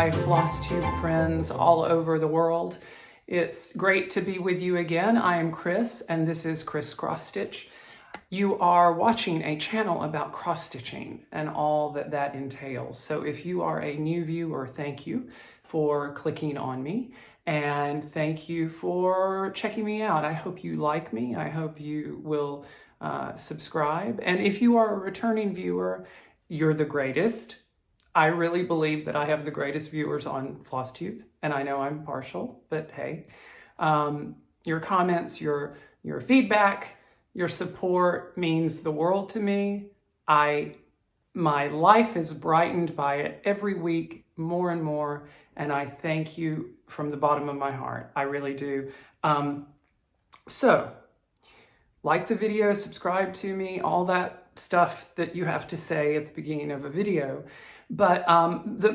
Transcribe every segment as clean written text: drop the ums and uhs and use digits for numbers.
my Flosstube friends all over the world. It's great to be with you again. I am Chris, and this is XrossStitch. You are watching a channel about cross-stitching and all that that entails. So if you are a new viewer, thank you for clicking on me, and thank you for checking me out. I hope you like me. I hope you will subscribe. And if you are a returning viewer, you're the greatest. I really believe that I have the greatest viewers on Flosstube, and I know I'm partial, but hey, your comments, your feedback, your support means the world to me. My life is brightened by it every week, more and more, and I thank you from the bottom of my heart. I really do. So, like the video, subscribe to me, all that stuff that you have to say at the beginning of a video. But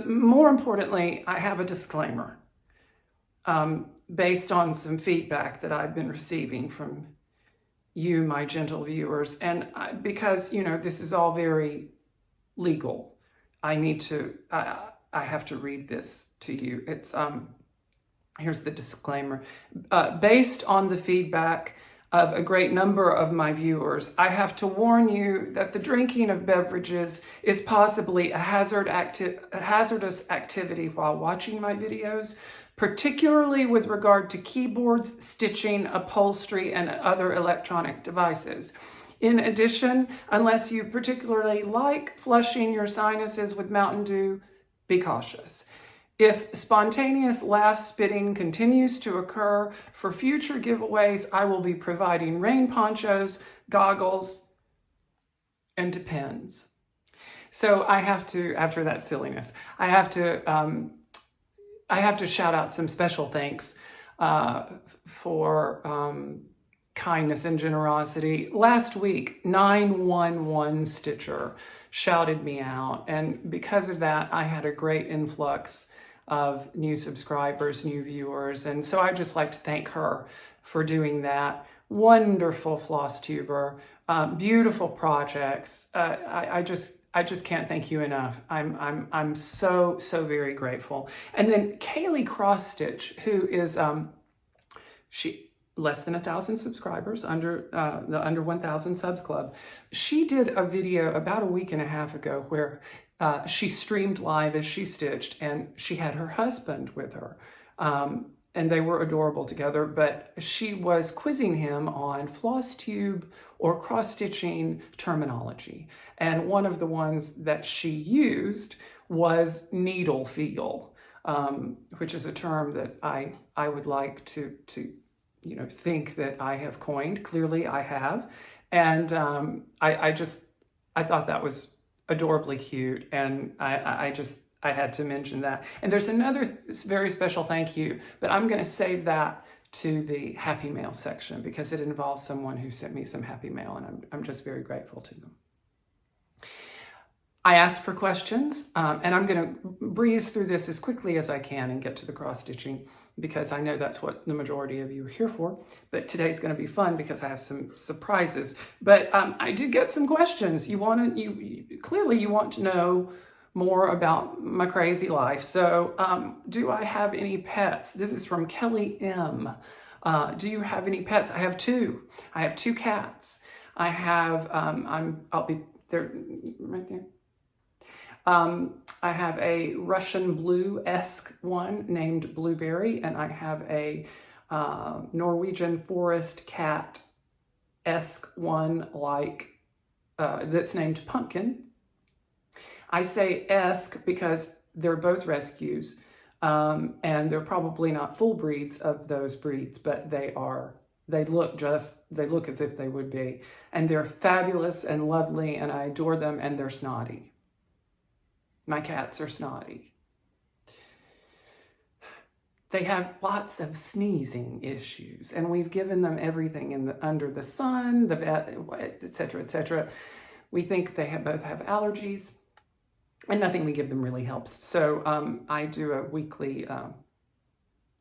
more importantly, I have a disclaimer based on some feedback that I've been receiving from you, my gentle viewers. And because, you know, this is all very legal, I have to read this to you. It's, here's the disclaimer. Based on the feedback of a great number of my viewers, I have to warn you that the drinking of beverages is possibly a hazardous activity while watching my videos, particularly with regard to keyboards, stitching, upholstery, and other electronic devices. In addition, unless you particularly like flushing your sinuses with Mountain Dew, be cautious. If spontaneous laugh spitting continues to occur, for future giveaways, I will be providing rain ponchos, goggles, and depends. So I have to, after that silliness, I have to shout out some special thanks for kindness and generosity. Last week, NineOneOneStitcher shouted me out, and because of that, I had a great influx of new subscribers, new viewers. And so I just like to thank her for doing that. Wonderful Flosstuber, beautiful projects. I just can't thank you enough. I'm so very grateful. And then Kaylee XrossStitch, who is she less than 1,000 subscribers, under the under 1,000 subs club. She did a video about a week and a half ago where she streamed live as she stitched, and she had her husband with her. And they were adorable together, but she was quizzing him on Flosstube or cross-stitching terminology. And one of the ones that she used was needle feel, which is a term that I would like to think that I have coined. Clearly I have. And I thought that was adorably cute, and I had to mention that. And there's another very special thank you, but I'm going to save that to the happy mail section because it involves someone who sent me some happy mail, and I'm just very grateful to them. I asked for questions, and I'm going to breeze through this as quickly as I can and get to the cross stitching, because I know that's what the majority of you are here for. But today's going to be fun because I have some surprises. But I did get some questions. Clearly you want to know more about my crazy life. So do I have any pets? This is from Kelly M. Do you have any pets? I have two. I have two cats. I have, I'll be there right there. I have a Russian blue-esque one named Blueberry, and I have a Norwegian forest cat-esque one that's named Pumpkin. I say esque because they're both rescues, and they're probably not full breeds of those breeds, but they look as if they would be. And they're fabulous and lovely, and I adore them, and they're snotty. My cats are snotty. They have lots of sneezing issues, and we've given them everything under the sun, the vet, et cetera, et cetera. We think they both have allergies, and nothing we give them really helps. So I do a weekly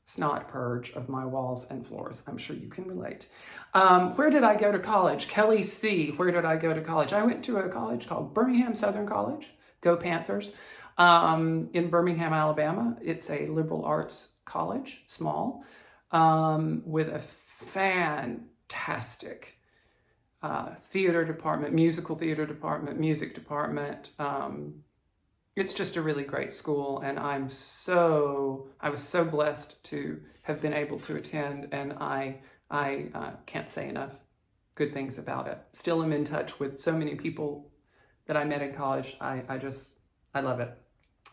snot purge of my walls and floors. I'm sure you can relate. Where did I go to college? Kelly C. Where did I go to college? I went to a college called Birmingham Southern College. Go Panthers. in Birmingham, Alabama. It's a liberal arts college, small, with a fantastic theater department, musical theater department, music department. It's just a really great school, and I was so blessed to have been able to attend, and I can't say enough good things about it. Still am in touch with so many people that I met in college. I love it.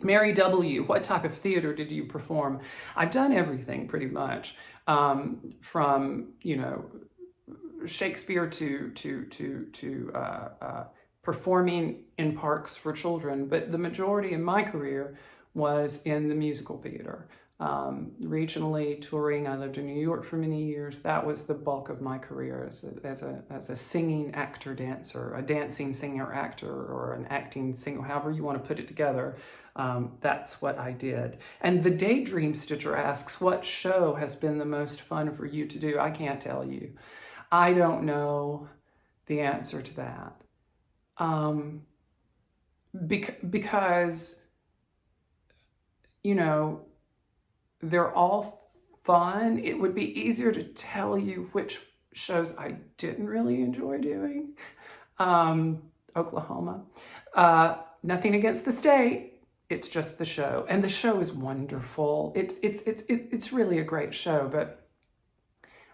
Mary W., what type of theater did you perform? I've done everything pretty much, from, you know, Shakespeare to performing in parks for children, but the majority of my career was in the musical theater. Regionally touring, I lived in New York for many years. That was the bulk of my career as a singing actor dancer, a dancing singer actor, or an acting singer, however you want to put it together. That's what I did. And the Daydream Stitcher asks, what show has been the most fun for you to do? I can't tell you. I don't know the answer to that. Because, you know, they're all fun. It would be easier to tell you which shows I didn't really enjoy doing. Oklahoma. Nothing against the state. It's just the show. And the show is wonderful. It's really a great show, but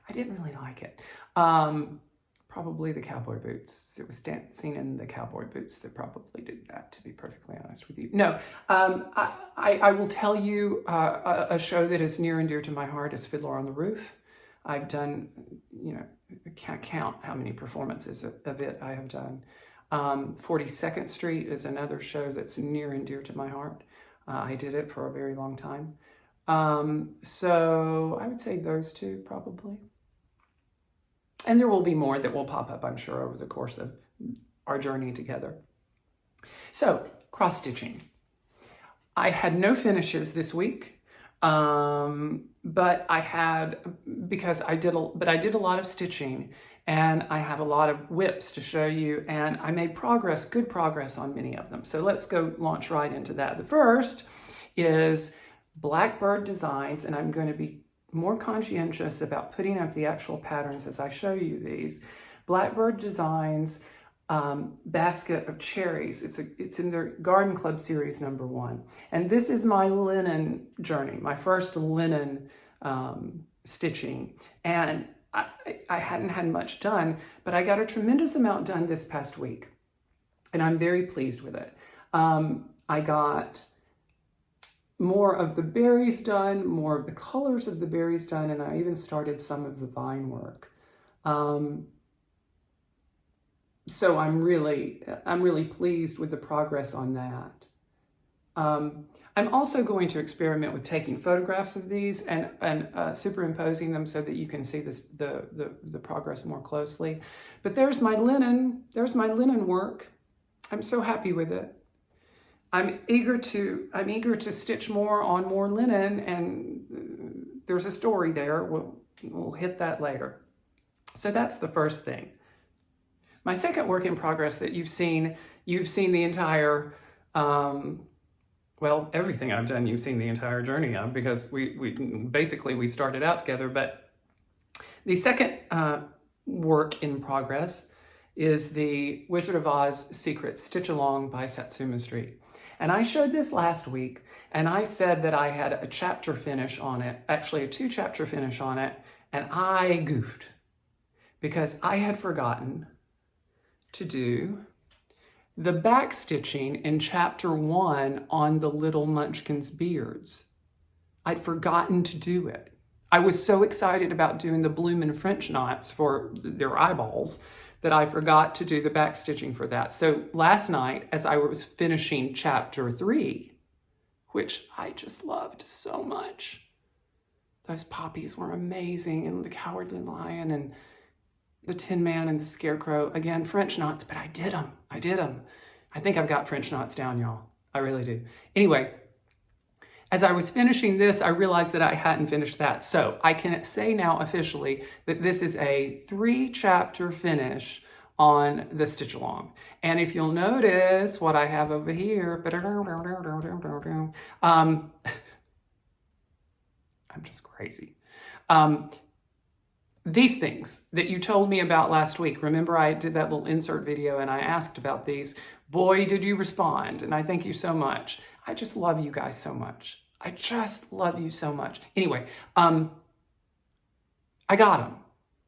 I didn't really like it. Probably the cowboy boots. It was dancing in the cowboy boots that probably did that, to be perfectly honest with you. No, I will tell you a show that is near and dear to my heart is Fiddler on the Roof. I've done, you know, I can't count how many performances of it I have done. 42nd Street is another show that's near and dear to my heart. I did it for a very long time. So I would say those two probably. And there will be more that will pop up, I'm sure, over the course of our journey together. So, cross-stitching. I had no finishes this week, but I did a lot of stitching, and I have a lot of whips to show you, and I made good progress on many of them. So let's go launch right into that. The first is Blackbird Designs, and I'm going to be more conscientious about putting up the actual patterns as I show you these. Blackbird Designs basket of cherries. It's in their Garden Club series #1. And this is my linen journey, my first linen stitching. And I hadn't had much done, but I got a tremendous amount done this past week. And I'm very pleased with it. I got more of the berries done, more of the colors of the berries done, and I even started some of the vine work. So I'm really pleased with the progress on that. I'm also going to experiment with taking photographs of these and superimposing them so that you can see the progress more closely. But there's my linen work. I'm so happy with it. I'm eager to stitch more on more linen, and there's a story there. We'll hit that later. So that's the first thing. My second work in progress that you've seen the entire, well, everything I've done, you've seen the entire journey of, because we started out together. But the second work in progress is the Wizard of Oz Secret Stitch Along by Satsuma Street. And I showed this last week, and I said that I had a chapter finish on it, actually a 2-chapter finish on it, and I goofed because I had forgotten to do the back stitching in chapter 1 on the little munchkins' beards. I'd forgotten to do it. I was so excited about doing the bloomin' French knots for their eyeballs that I forgot to do the back stitching for that. So last night, as I was finishing chapter 3, which I just loved so much, those poppies were amazing, and the Cowardly Lion and the Tin Man and the Scarecrow. Again, French knots, but I did them. I think I've got French knots down, y'all. I really do. Anyway, as I was finishing this, I realized that I hadn't finished that. So I can say now officially that this is a 3-chapter finish on the stitch along. And if you'll notice what I have over here, I'm just crazy. These things that you told me about last week, remember I did that little insert video and I asked about these. Boy, did you respond, and I thank you so much. I just love you guys so much. I just love you so much. Anyway, I got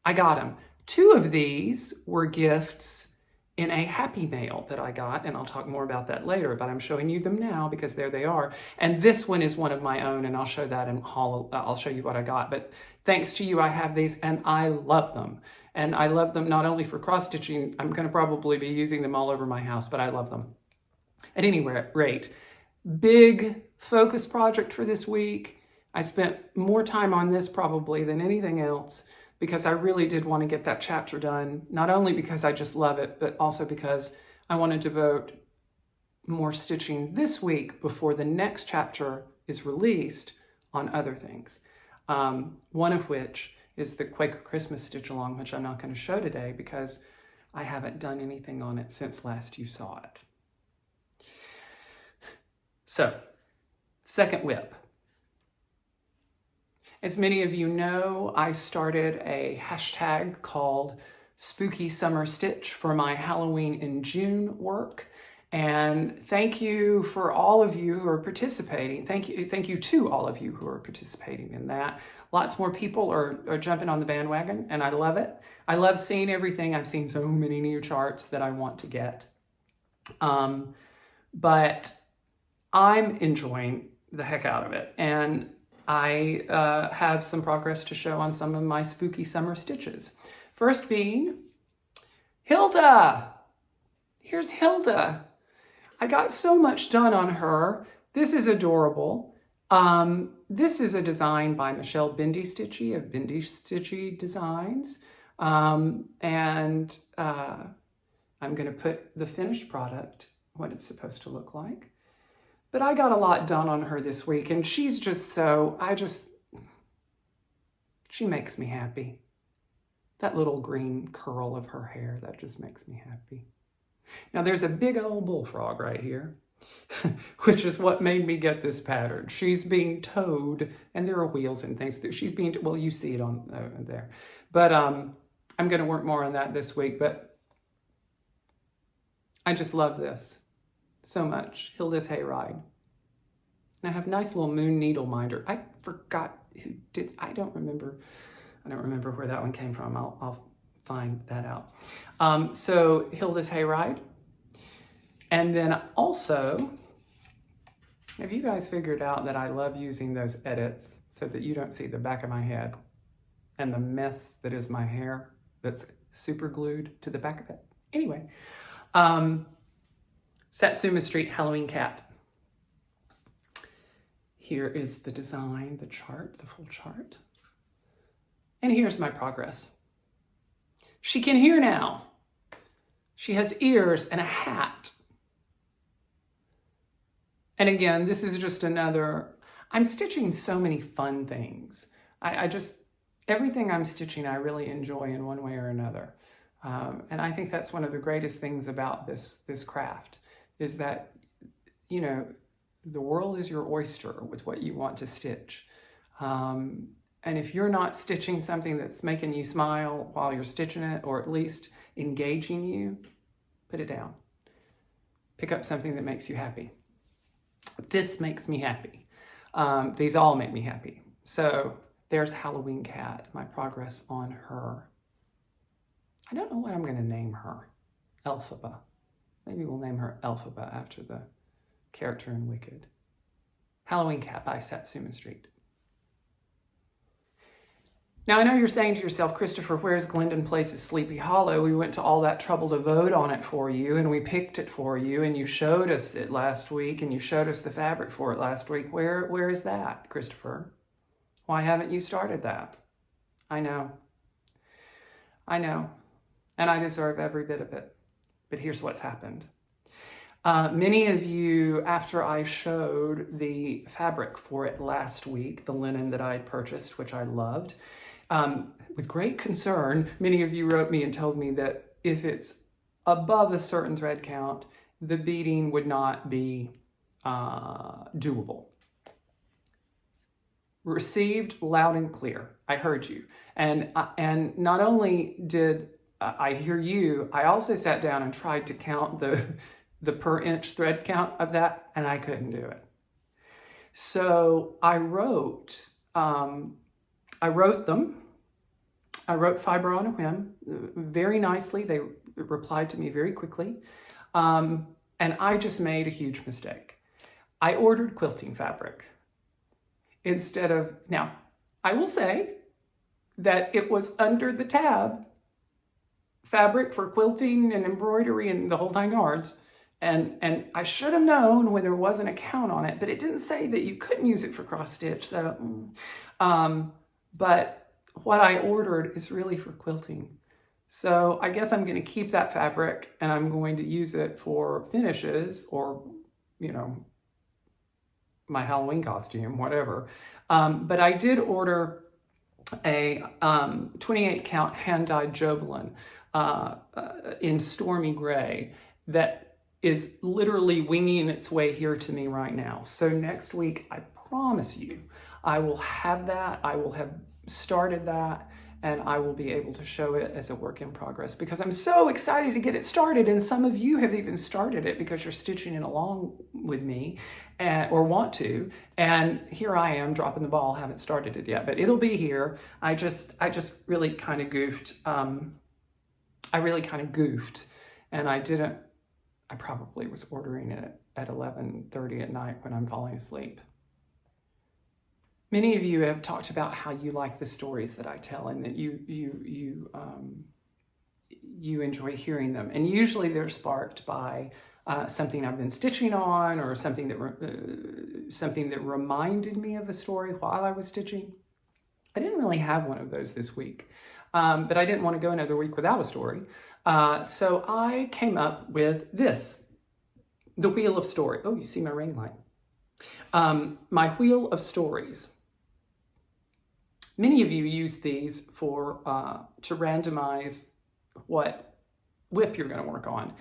them. 2 of these were gifts in a happy mail that I got, and I'll talk more about that later, but I'm showing you them now because there they are. And this one is one of my own, and I'll show that in haul. I'll show you what I got, but thanks to you, I have these and I love them. And I love them not only for cross stitching, I'm gonna probably be using them all over my house, but I love them. At any rate, big focus project for this week. I spent more time on this probably than anything else, because I really did want to get that chapter done, not only because I just love it, but also because I want to devote more stitching this week before the next chapter is released on other things. One of which is the Quaker Christmas stitch along, which I'm not going to show today because I haven't done anything on it since last you saw it. So, second whip. As many of you know, I started a hashtag called Spooky Summer Stitch for my Halloween in June work. And thank you for all of you who are participating. Thank you to all of you who are participating in that. Lots more people are jumping on the bandwagon, and I love it. I love seeing everything. I've seen so many new charts that I want to get. But I'm enjoying the heck out of it. And I have some progress to show on some of my spooky summer stitches. First being Hilde. Here's Hilde. I got so much done on her. This is adorable. This is a design by Michelle Bendy Stitchy of Bendy Stitchy Designs. I'm going to put the finished product, what it's supposed to look like. But I got a lot done on her this week, and she's just so, she makes me happy. That little green curl of her hair, that just makes me happy. Now there's a big old bullfrog right here, which is what made me get this pattern. She's being towed, and there are wheels and things. She's being, well, you see it on there. But I'm going to work more on that this week, but I just love this so much. Hilde's Hayride. And I have a nice little moon needle minder. I forgot who did, I don't remember where that one came from. I'll find that out. So Hilde's Hayride. And then also, have you guys figured out that I love using those edits so that you don't see the back of my head and the mess that is my hair that's super glued to the back of it? Anyway, Satsuma Street Halloween Cat. Here is the design, the chart, the full chart. And here's my progress. She can hear now. She has ears and a hat. And again, this is just another, I'm stitching so many fun things. I just, everything I'm stitching, I really enjoy in one way or another. And I think that's one of the greatest things about this craft is that, you know, the world is your oyster with what you want to stitch. And if you're not stitching something that's making you smile while you're stitching it, or at least engaging you, put it down. Pick up something that makes you happy. This makes me happy. These all make me happy. So there's Halloween Cat, my progress on her. I don't know what I'm going to name her. Elphaba. Maybe we'll name her Elphaba after the character in Wicked. Halloween Cat by Satsuma Street. Now, I know you're saying to yourself, Christopher, where's Glendon Place's Sleepy Hollow? We went to all that trouble to vote on it for you, and we picked it for you, and you showed us it last week, and you showed us the fabric for it last week. Where is that, Christopher? Why haven't you started that? I know. And I deserve every bit of it. But here's what's happened. Many of you, after I showed the fabric for it last week, the linen that I had purchased, which I loved, with great concern, many of you wrote me and told me that if it's above a certain thread count, the beading would not be doable. Received loud and clear. I heard you. And not only did I hear you, I also sat down and tried to count the per inch thread count of that, and I couldn't do it. So I wrote them. I wrote Fiber on a Whim very nicely. They replied to me very quickly. And I just made a huge mistake. I ordered quilting fabric instead of, now, I will say that it was under the tab, fabric for quilting and embroidery and the whole 9 yards. And I should have known when there was an account on it, but it didn't say that you couldn't use it for cross stitch. So, but what I ordered is really for quilting. So I guess I'm going to keep that fabric and I'm going to use it for finishes or, you know, my Halloween costume, whatever. But I did order a 28 count hand-dyed Jobelin in Stormy Gray that is literally winging its way here to me right now. So next week, I promise you, I will have that. I will have started that, and I will be able to show it as a work in progress because I'm so excited to get it started. And some of you have even started it because you're stitching it along with me or want to. And here I am dropping the ball, haven't started it yet, but it'll be here. I just really kind of goofed. I really kind of goofed, and I probably was ordering it at 11:30 at night when I'm falling asleep. Many of you have talked about how you like the stories that I tell and that you enjoy hearing them. And usually they're sparked by something I've been stitching on or something that reminded me of a story while I was stitching. I didn't really have one of those this week, but I didn't want to go another week without a story. So I came up with this, the Wheel of Story. Oh, you see my ring light. My Wheel of Stories. Many of you use these for to randomize what whip you're going to work on.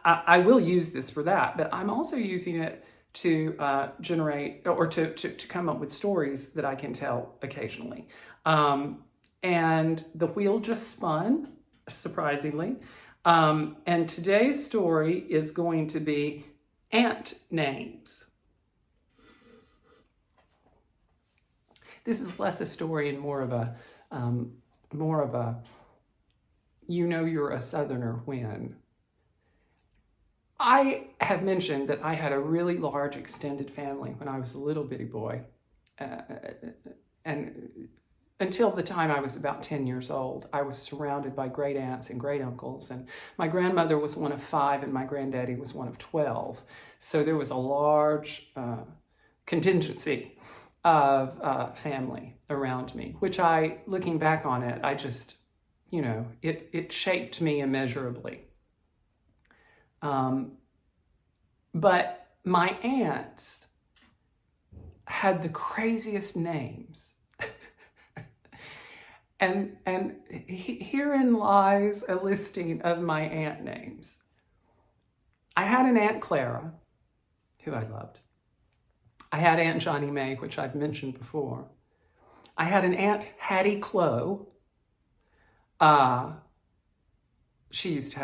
I will use this for that, but I'm also using it to generate or to come up with stories that I can tell occasionally. And the wheel just spun, surprisingly. And today's story is going to be ant names. This is less a story and more of a, you know you're a Southerner when. I have mentioned that I had a really large extended family when I was a little bitty boy. And until the time I was about 10 years old, I was surrounded by great aunts and great uncles. And my grandmother was one of 5 and my granddaddy was one of 12. So there was a large contingency of family around me, which looking back on it, I just, you know, it shaped me immeasurably. But my aunts had the craziest names. and herein lies a listing of my aunt names. I had an Aunt Clara, who I loved. I had Aunt Johnny May, which I've mentioned before. I had an Aunt Hattie Clow. She used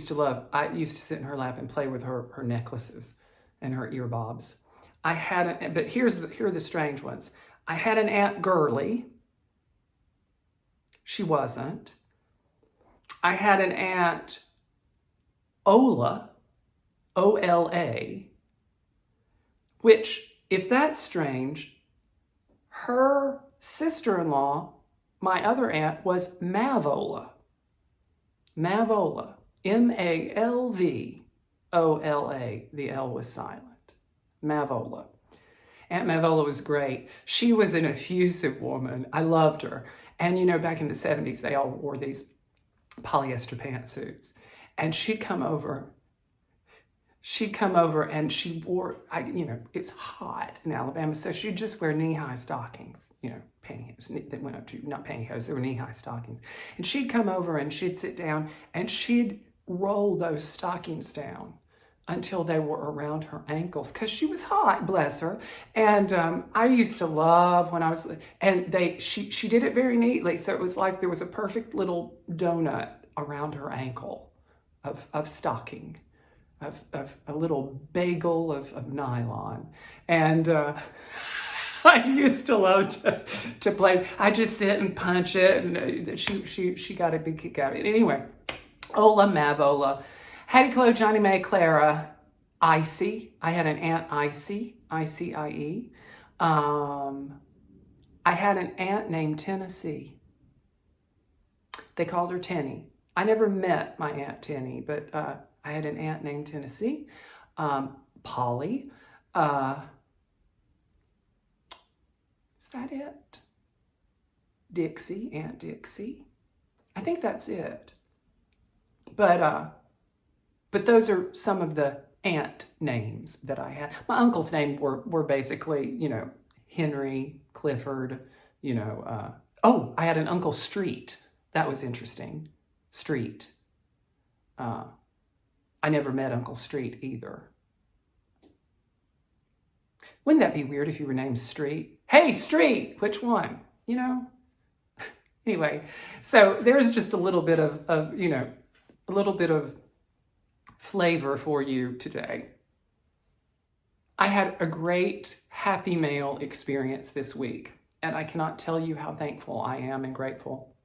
to love, I used to sit in her lap and play with her necklaces and her ear bobs. But here are the strange ones. I had an Aunt Girly. She wasn't. I had an Aunt Ola, O-L-A, which, if that's strange, her sister-in-law, my other aunt, was Mavola. Mavola, M-A-L-V-O-L-A. The L was silent. Mavola. Aunt Mavola was great. She was an effusive woman. I loved her. And you know, back in the 70s, they all wore these polyester pantsuits. And she'd come over. she'd come over and she wore, it's hot in Alabama, so she'd just wear knee-high stockings, pantyhose that went up to, not pantyhose, they were knee-high stockings. And she'd come over and she'd sit down and she'd roll those stockings down until they were around her ankles because she was hot, bless her. And I used to love when I was, and she did it very neatly. So it was like there was a perfect little donut around her ankle of stocking, of a little bagel of nylon. And I used to love to play. I just sit and punch it, and she got a big kick out of it. Anyway, Ola Mavola. Hattie Chloe, Johnny Mae, Clara, Icy. I had an Aunt Icy, I-C-I-E. I had an aunt named Tennessee. They called her Tenny. I never met my Aunt Tenny, but I had an aunt named Tennessee. Polly. Is that it? Dixie, Aunt Dixie. I think that's it. But those are some of the aunt names that I had. My uncle's name were basically, Henry, Clifford, oh, I had an Uncle Street. That was interesting. Street. I never met Uncle Street either. Wouldn't that be weird if you were named Street? Hey, Street, which one? Anyway, so there's just a little bit of a little bit of flavor for you today. I had a great Happy Mail experience this week, and I cannot tell you how thankful I am and grateful.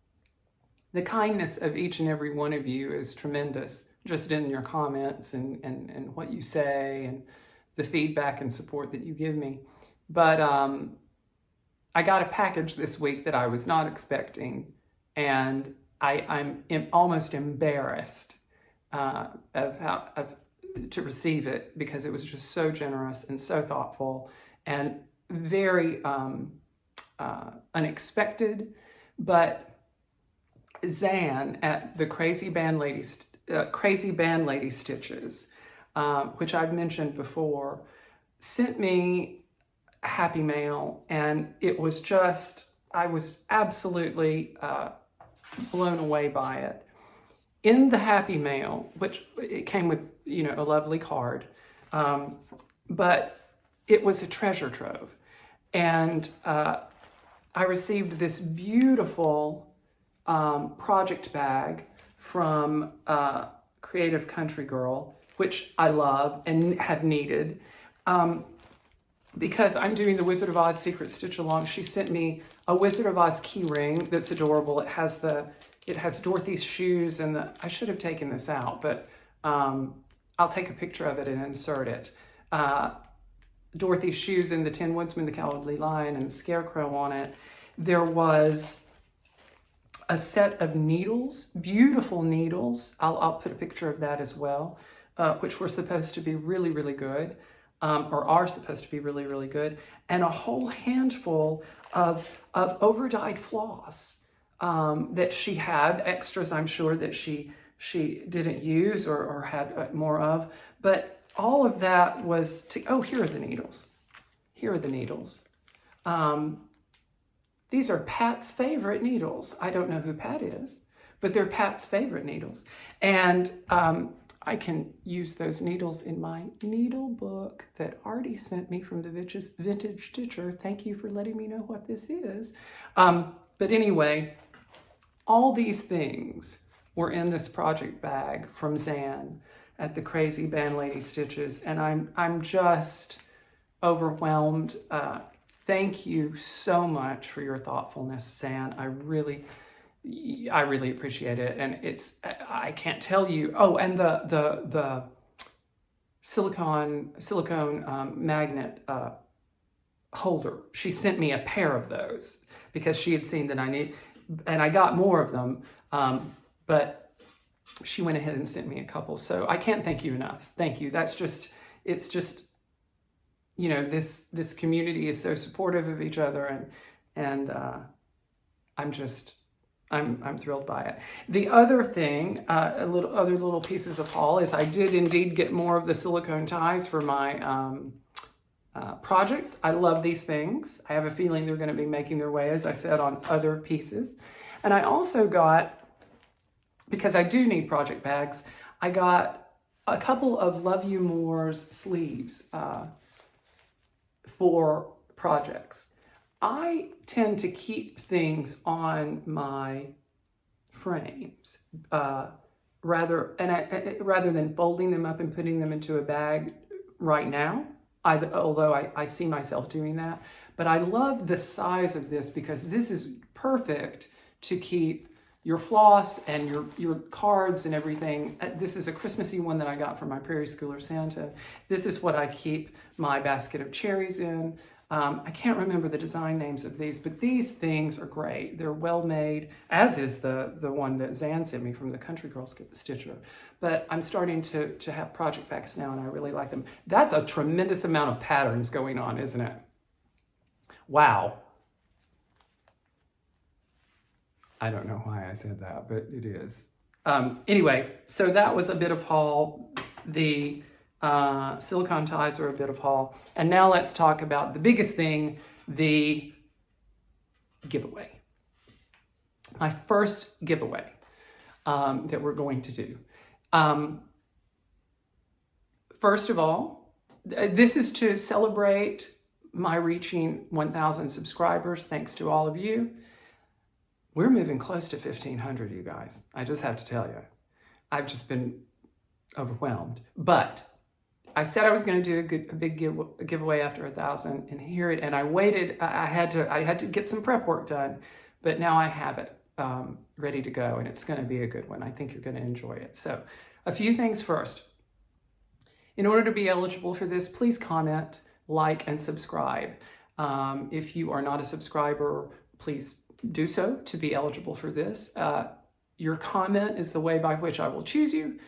The kindness of each and every one of you is tremendous, just in your comments and what you say and the feedback and support that you give me. But I got a package this week that I was not expecting, and I'm almost embarrassed to receive it because it was just so generous and so thoughtful and very unexpected. But Zan at the Crazy Band Lady Stitches, which I've mentioned before, sent me Happy Mail, and it was just, I was absolutely blown away by it. In the Happy Mail, which it came with, a lovely card, but it was a treasure trove. And I received this beautiful project bag from Creative Country Girl, which I love and have needed. Because I'm doing the Wizard of Oz Secret Stitch Along, she sent me a Wizard of Oz key ring that's adorable. It has Dorothy's shoes, and I should have taken this out, but I'll take a picture of it and insert it. Dorothy's shoes and the Tin Woodsman, the Cowardly Lion, and the Scarecrow on it. There was a set of needles, beautiful needles. I'll put a picture of that as well, which were supposed to be really, really good, or are supposed to be really, really good, and a whole handful of over-dyed floss that she had, extras I'm sure that she didn't use or had more of, but all of that was here are the needles. Here are the needles. These are Pat's favorite needles. I don't know who Pat is, but they're Pat's favorite needles. And I can use those needles in my needle book that Artie sent me from the Vintage Stitcher. Thank you for letting me know what this is. But anyway, all these things were in this project bag from Zan at the Crazy Band Lady Stitches, and I'm just overwhelmed. Thank you so much for your thoughtfulness, Zan. I really appreciate it, and I can't tell you. Oh, and the silicone magnet holder. She sent me a pair of those because she had seen that I need, and I got more of them. But she went ahead and sent me a couple, so I can't thank you enough. Thank you. It's just. This community is so supportive of each other, and I'm just I'm thrilled by it. The other thing, other little pieces of haul is I did indeed get more of the silicone ties for my projects. I love these things. I have a feeling they're going to be making their way, as I said, on other pieces. And I also got, because I do need project bags, I got a couple of Love You More's sleeves for projects. I tend to keep things on my frames rather than folding them up and putting them into a bag right now, although I see myself doing that. But I love the size of this because this is perfect to keep your floss and your cards and everything. This is a Christmassy one that I got from my Prairie Schooler Santa. This is what I keep my basket of cherries in. I can't remember the design names of these, but these things are great. They're well made, as is the one that Zan sent me from the Country Girl Stitcher. But I'm starting to have project bags now, and I really like them. That's a tremendous amount of patterns going on, isn't it? Wow. I don't know why I said that, but it is. Anyway, so that was a bit of haul. The silicone ties are a bit of haul. And now let's talk about the biggest thing, the giveaway. My first giveaway that we're going to do. First of all, this is to celebrate my reaching 1,000 subscribers. Thanks to all of you. We're moving close to 1,500, you guys. I just have to tell you. I've just been overwhelmed. But I said I was going to do a big giveaway after 1,000, and I waited. I had to get some prep work done, but now I have it ready to go, and it's going to be a good one. I think you're going to enjoy it. So, a few things first. In order to be eligible for this, please comment, like, and subscribe. If you are not a subscriber, please do so to be eligible for this. Your comment is the way by which I will choose you,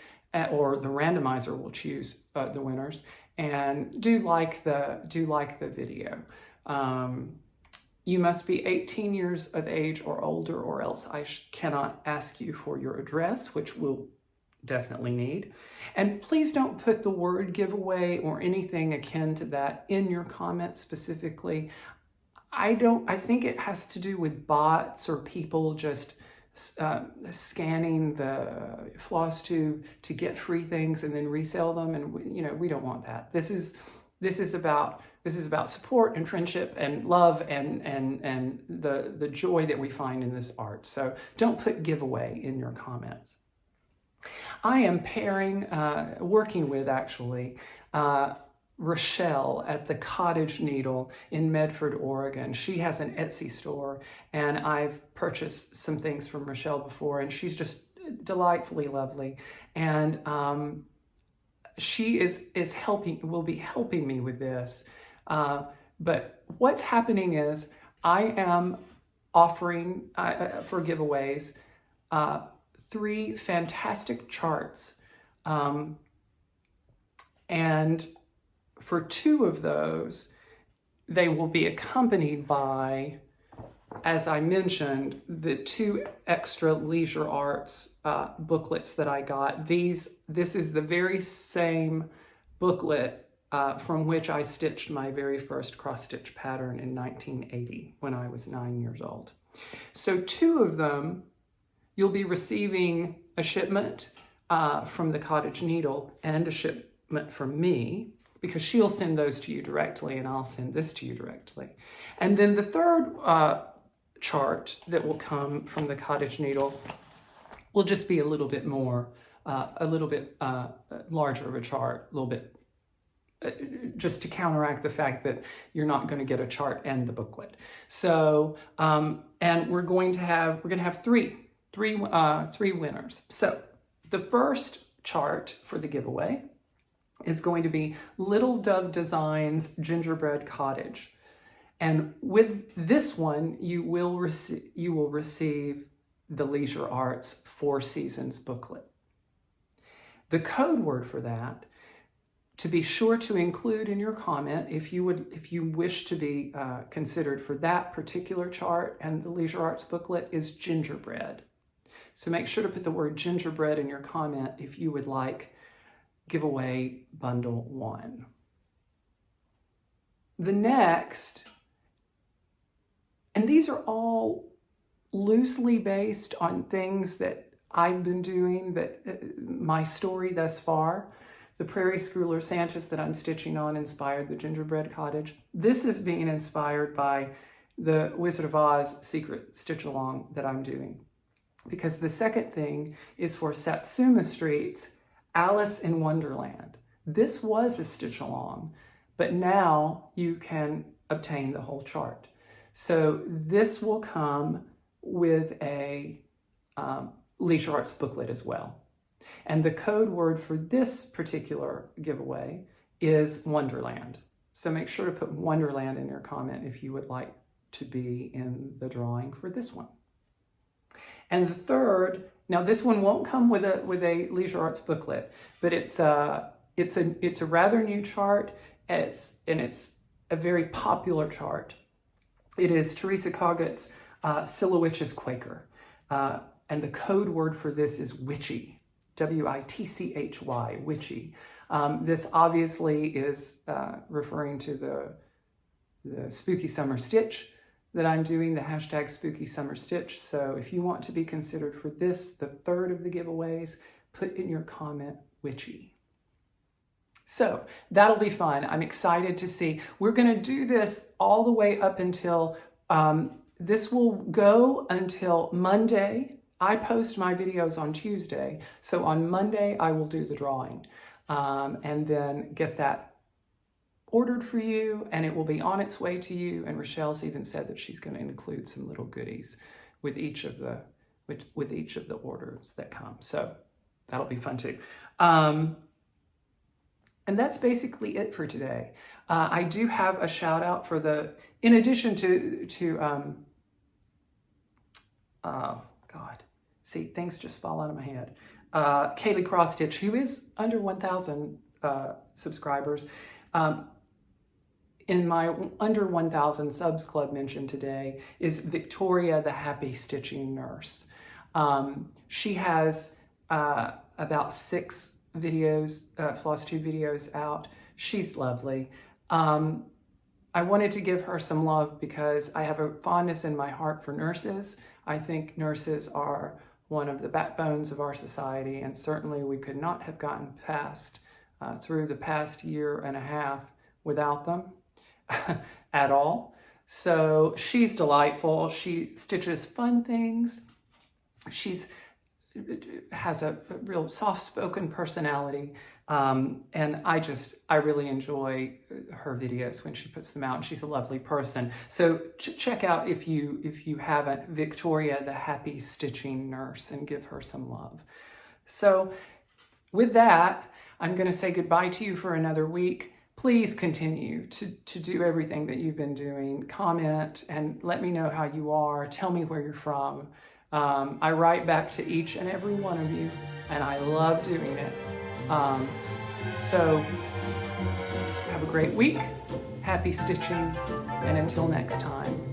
or the randomizer will choose the winners. And do like the video. You must be 18 years of age or older, or else I cannot ask you for your address, which we'll definitely need. And please don't put the word giveaway or anything akin to that in your comment specifically. I think it has to do with bots or people just scanning the Flosstube to get free things and then resell them, and we don't want that. This is about support and friendship and love and the joy that we find in this art. So don't put giveaway in your comments. I am working with actually Rochelle at the Cottage Needle in Medford, Oregon. She has an Etsy store, and I've purchased some things from Rochelle before, and she's just delightfully lovely. And she will be helping me with this. But what's happening is I am offering for giveaways 3 fantastic charts, and for 2 of those, they will be accompanied by, as I mentioned, the 2 extra Leisure Arts booklets that I got. This is the very same booklet from which I stitched my very first cross-stitch pattern in 1980 when I was 9 years old. So 2 of them, you'll be receiving a shipment from the Cottage Needle and a shipment from me, because she'll send those to you directly and I'll send this to you directly. And then the 3rd chart that will come from the Cottage Needle will just be a little bit more, larger of a chart, a little bit, just to counteract the fact that you're not going to get a chart and the booklet. So, and we're going to have 3 winners. So the first chart for the giveaway is going to be Little Dove Designs Gingerbread Cottage. And with this one, you will receive the Leisure Arts 4 Seasons booklet. The code word for that to be sure to include in your comment, if you wish to be considered for that particular chart and the Leisure Arts booklet, is gingerbread. So make sure to put the word gingerbread in your comment if you would like giveaway bundle 1. The next, and these are all loosely based on things that I've been doing, that my story thus far. The Prairie Schooler Sanchez that I'm stitching on inspired the gingerbread cottage. This is being inspired by the Wizard of Oz secret stitch along that I'm doing. Because the second thing is for Satsuma Street's Alice in Wonderland. This was a stitch along, but now you can obtain the whole chart. So this will come with a Leisure Arts booklet as well. And the code word for this particular giveaway is Wonderland. So make sure to put Wonderland in your comment if you would like to be in the drawing for this one. And the third, now this one won't come with a Leisure Arts booklet, but it's a rather new chart. It's a very popular chart. It is Teresa Coggett's Silhouette's Quaker. And the code word for this is witchy. W-I-T-C-H-Y, witchy. This obviously is referring to the Spooky Summer Stitch that I'm doing, the hashtag Spooky Summer Stitch. So if you want to be considered for this, the third of the giveaways, put in your comment witchy. So that'll be fun. I'm excited to see. We're going to do this all the way up until, this will go until Monday. I post my videos on Tuesday, so on Monday I will do the drawing and then get that ordered for you, and it will be on its way to you. And Rochelle's even said that she's going to include some little goodies with each of the orders that come. So that'll be fun too. And that's basically it for today. I do have a shout out for in addition to see, things just fall out of my head. Kaylee XrossStitch, who is under 1,000 subscribers. In my under 1,000 subs club mentioned today is Victoria, the Happy Stitching Nurse. She has about 6 videos, Flosstube videos out. She's lovely. I wanted to give her some love because I have a fondness in my heart for nurses. I think nurses are one of the backbones of our society, and certainly we could not have gotten past through the past year and a half without them at all. So she's delightful. She stitches fun things. She's has a real soft-spoken personality, and I really enjoy her videos when she puts them out, and she's a lovely person. So check out, if you haven't, Victoria, the Happy Stitching Nurse, and give her some love. So with that, I'm going to say goodbye to you for another week. Please continue to do everything that you've been doing. Comment and let me know how you are. Tell me where you're from. I write back to each and every one of you, and I love doing it. So have a great week, happy stitching, and until next time.